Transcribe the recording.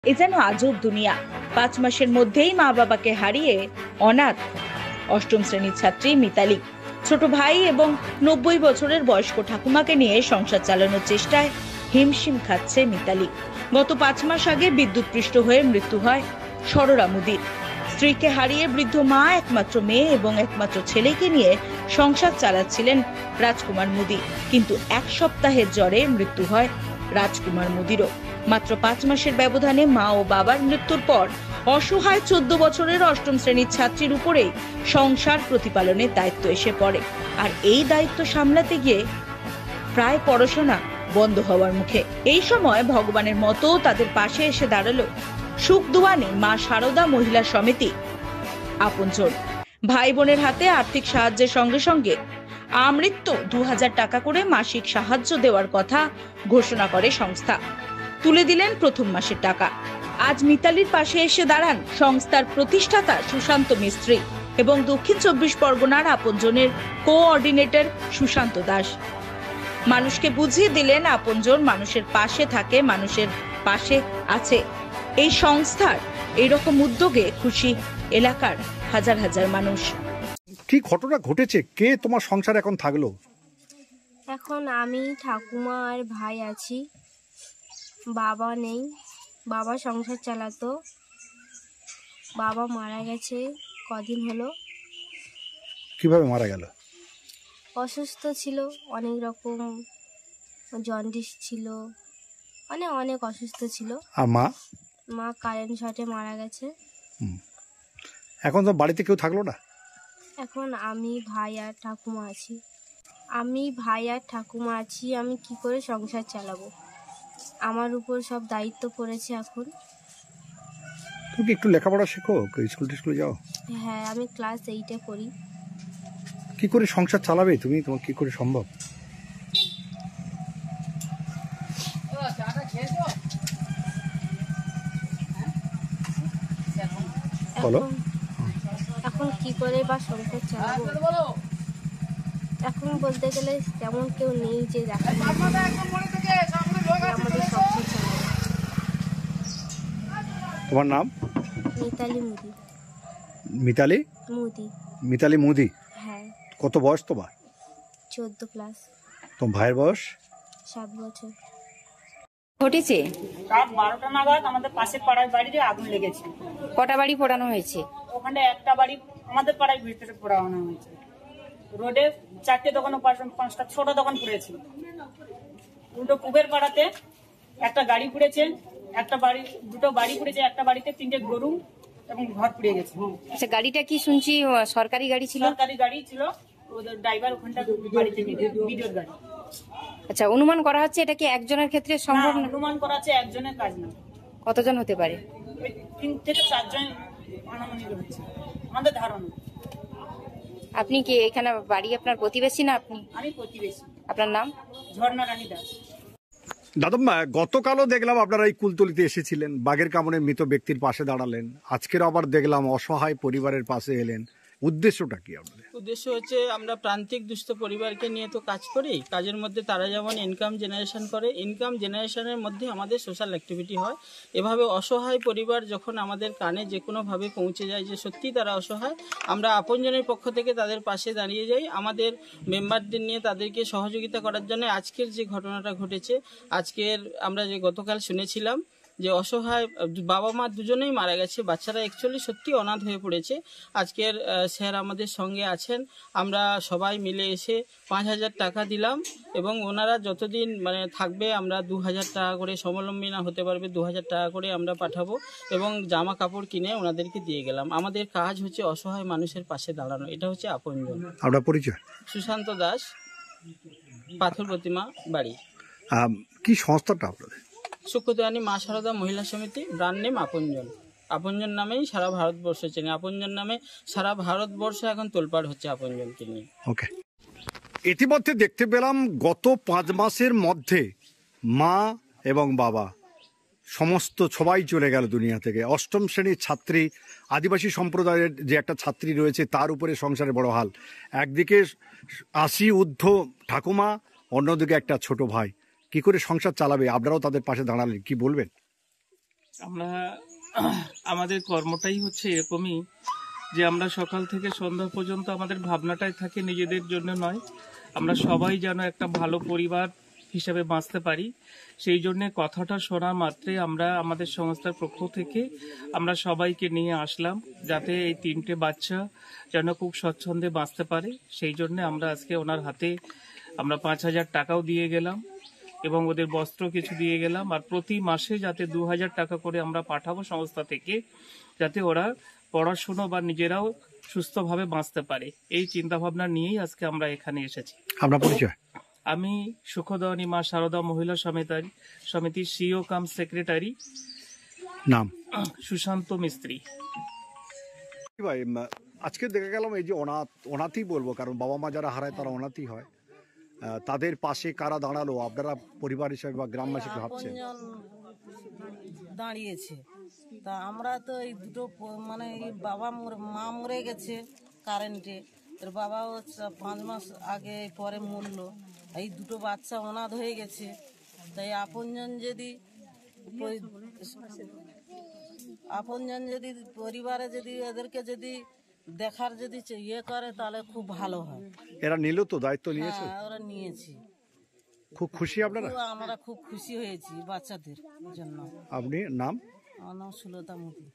এ যেন আজব দুনিয়া। 5 মাসের মধ্যেই মা বাবাকে হারিয়ে অনাথ অষ্টম শ্রেণীর ছাত্রী মিতালি। ছোট ভাই এবং 90 বছরের বয়স্ক ঠাকুমাকে নিয়ে সংসার চালানোর চেষ্টায় হিমশিম খাচ্ছে মিতালি। গত 5 মাস আগে বিদ্যুৎপৃষ্ট হয়ে মৃত্যু হয় সরলা মুদির। স্ত্রীকে হারিয়ে বৃদ্ধ মা, একমাত্র মেয়ে এবং একমাত্র ছেলেকে নিয়ে সংসার চালাচ্ছিলেন রাজকুমার মুদি। কিন্তু 1 সপ্তাহের জ্বরে মৃত্যু হয় রাজকুমার মুদিরও। মাত্র 5 মাসের ব্যবধানে মা ও বাবার মৃত্যুর পর অসহায় 14 বছরের অষ্টম শ্রেণীর ছাত্রীর উপরেই সংসার প্রতিপালনের দায়িত্ব এসে পড়ে। আর এই দায়িত্ব সামলাতে গিয়ে প্রায় পড়াশোনা বন্ধ হওয়ার মুখে। এই সময় ভগবানের মতো তাদের পাশে এসে দাঁড়ালো সুখদুয়ানি মা শারদা মহিলা সমিতি আপনজন। ভাই বোনের হাতে আর্থিক সাহায্যের সঙ্গে সঙ্গে আমৃত্যু 2000 টাকা করে মাসিক সাহায্য দেওয়ার কথা ঘোষণা করে সংস্থা। তুলে দিলেন প্রথম মাসের টাকা। আজ মিতালির পাশে এসে দাঁড়ান সংস্থার প্রতিষ্ঠাতা সুশান্ত মিস্ত্রি এবং দক্ষিণ 24 পরগনার আপনজনের কোঅর্ডিনেটর সুশান্ত দাস। মানুষকে বুঝিয়ে দিলেন আপনজন মানুষের পাশে থাকে, মানুষের পাশে আছে। এই সংস্থার এইরকম উদ্যোগে খুশি এলাকার হাজার হাজার মানুষ। কি ঘটনা ঘটেছে? কে তোমার সংসার এখন থাকলো? এখন আমি, ঠাকুমা আর ভাই আছি। বাবা নেই, বাবা সংসার চালাতো। বাবা মারা গেছে কদিন হলো। কিভাবে মারা গেল? অসুস্থ ছিল, অনেক রকম জন্ডিস ছিল, অনেক অসুস্থ ছিল। আর মা? মা কারেন্ট শর্টে মারা গেছে। এখন তো বাড়িতে কেউ থাকলো না? এখন আমি, ভাই আর ঠাকুমা আছি। আমি কি করে সংসার চালাবো? আমার উপর সব দায়িত্ব পড়েছে এখন। তুমি কি একটু লেখাপড়া শেখো? স্কুলে যাও? হ্যাঁ, আমি ক্লাস 8-এ পড়ি। কি করে সংসার চালাবে তুমি? তোমার কি করে সম্ভব? বলো। এখন কি করে বা সংসার চালাবো? এখন বলতে গেলে তেমন কেউ নেই যে আমাদের সংসার চালাবে। তোমার নাম? মিতালি মুদি। মিতালি মুদি? হ্যাঁ। কত বয়স তোমার? 14 প্লাস। তোমার ভাইয়ের বয়স? 7 বছর। ঘটেছে রাত 12টা নাগাদ আমাদের পাশের পাড়ার বাড়িতে আগুন লেগেছে। কটা বাড়ি পোড়ানো হয়েছে? ওখানে একটা বাড়ি আমাদের পাড়ার ভিতরে পোড়ানো হয়েছে। রোডে 4টে দোকান, 5টা ছোট দোকান পুড়েছে। উল্টো পুবের পাড়াতে একটা গাড়ি পুড়েছে, দুটো বাড়ি পুড়েছে। একটা বাড়িতে 3টে গরু এবং ঘর পুড়ে গেছে। আচ্ছা, গাড়িটা কি শুনছি সরকারি গাড়ি ছিল? সরকারি গাড়ি ছিল, ওদের ড্রাইভার ওখানটা বাড়িতে ভিডিওর গাড়ি। আচ্ছা, অনুমান করা হচ্ছে এটা কি একজনের ক্ষেত্রে সম্ভব না? অনুমান করা হচ্ছে একজনের কাজ না। কতজন হতে পারে? 3 থেকে 4 জন আনুমানিক হচ্ছে আমাদের ধারণা। আপনি কি এখানে বাড়ি আপনার প্রতিবেশী না? আমি প্রতিবেশী। আপনার নাম? ঝর্ণা রানী দাস। দাদা, গতকালও দেখলাম আপনারা এই কুলতলিতে এসেছিলেন, বাঘের কামড়ে মৃত ব্যক্তির পাশে দাঁড়ালেন। আজকের আবার দেখলাম অসহায় পরিবারের পাশে এলেন। উদ্দেশ্যটা কি আপনাদের? উদ্দেশ্য হচ্ছে আমরা প্রান্তিক দুস্থ পরিবারকে নিয়ে তো কাজ করি। কাজের মধ্যে তারা যেমন ইনকাম জেনারেশন করে, ইনকাম জেনারেশনের মধ্যে আমাদের সোশ্যাল অ্যাক্টিভিটি হয়। এভাবে অসহায় পরিবার যখন আমাদের কানে যে কোনোভাবে পৌঁছে যায় যে সত্যি তারা অসহায়, আমরা আপনজনের পক্ষ থেকে তাদের পাশে দাঁড়িয়ে যাই। আমাদের মেম্বারদের নিয়ে তাদেরকে সহযোগিতা করার জন্য আজকের যে ঘটনাটা ঘটেছে, আমরা যে গতকাল শুনেছিলাম যে অসহায় বাবা মা দুজনেই মারা গেছে, বাচ্চারা অ্যাকচুয়ালি সত্যি অনাথ হয়ে পড়েছে। আজকের স্যার আমাদের সঙ্গে আছেন, আমরা সবাই মিলে এসে 5000 টাকা দিলাম এবং ওনারা যতদিন থাকবে আমরা 2000 টাকা করে, স্বাবলম্বী না হতে পারবে 2000 টাকা করে আমরা পাঠাবো এবং জামা কাপড় কিনে ওনাদেরকে দিয়ে গেলাম। আমাদের কাজ হচ্ছে অসহায় মানুষের পাশে দাঁড়ানো, এটা হচ্ছে আপনজন। আপনার পরিচয়? সুশান্ত দাস, পাথর প্রতিমা বাড়ি। কি সংস্থাটা আপনাদের? সুখদুয়ানি মা শারদা মহিলা সমিতি, ব্র্যান্ড নেম আপনজন। আপনজন নামেই সারা ভারতবর্ষ চেনে। আপনজন নামে সারা ভারতবর্ষ এখন তোলপাড় হচ্ছে আপনজনকে নিয়ে। ওকে। ইতিমধ্যে দেখতে পেলাম গত 5 মাসের মধ্যে মা এবং বাবা সবাই চলে গেল দুনিয়া থেকে। অষ্টম শ্রেণীর ছাত্রী, আদিবাসী সম্প্রদায়ের যে একটা ছাত্রী রয়েছে তার উপরে সংসারে বড় হাল। একদিকে 80 ঊর্ধ্ব ঠাকুমা, অন্যদিকে একটা ছোট ভাই। কি করে সংসার চালাবে? আপনারাও তাদের পাশে দাঁড়ালেন, কি বলবেন? আমরা আমাদের কর্মটাই হচ্ছে এরকমই যে আমরা সকাল থেকে সন্ধ্যা পর্যন্ত আমাদের ভাবনাটাই থাকে নিজেদের জন্য নয়, আমরা সবাই যেন একটা ভালো পরিবার হিসেবে বাঁচতে পারি। সেই জন্য কথাটা শোনা মাত্রে আমরা আমাদের সংস্থার পক্ষ থেকে আমরা সবাইকে নিয়ে আসলাম, যাতে এই 3টে বাচ্চা যেন খুব স্বচ্ছন্দে বাঁচতে পারে। সেই জন্য আমরা আজকে ওনার হাতে আমরা 5,000 টাকাও দিয়ে গেলাম এবং ওদের বস্ত্র কিছু দিয়ে গেলাম। আর প্রতি মাসে যাতে 2,000 টাকা করে আমরা পাঠাবো সংস্থা থেকে, যাতে ওরা পড়াশুনো বা নিজেরাও সুস্থভাবে বাঁচতে পারে। এই চিন্তা ভাবনা নিয়েই আজকে আমরা এখানে এসেছি। আপনার পরিচয়? আমি সুখদয়নী মা শারদা মহিলা সমিতির সিও কাম সেক্রেটারি, নাম? সুশান্ত মিস্ত্রি। ভাই, আজকে দেখে গেলাম এই যে অনাথই বলবো, কারণ বাবা মা যারা হারায় তারা অনাথই হয়। তাদের পাশে কারা দাঁড়ালো, আপনারা পরিবার হিসেবে বা গ্রামবাসী ভাবছেন? দাঁড়িয়েছে তা আমরা তো এই দুটো মানে এই মা মরে গেছে কারেন্টে, এর বাবাও 5 মাস আগে পরে মরলো। এই দুটো বাচ্চা অনাথ হয়ে গেছে, তাই আপনজন যদি পরিবারে যদি এদেরকে যদি দেখার যদি ইয়ে করে তাহলে খুব ভালো হয়। এরা নিল তো, দায়িত্ব নিয়েছে? হ্যাঁ, ওরা নিয়েছি। খুব খুশি আপনারা? আমরা খুব খুশি হয়েছি বাচ্চাদের জন্য। আপনি নাম? আমার নাম সুলতা মুদি।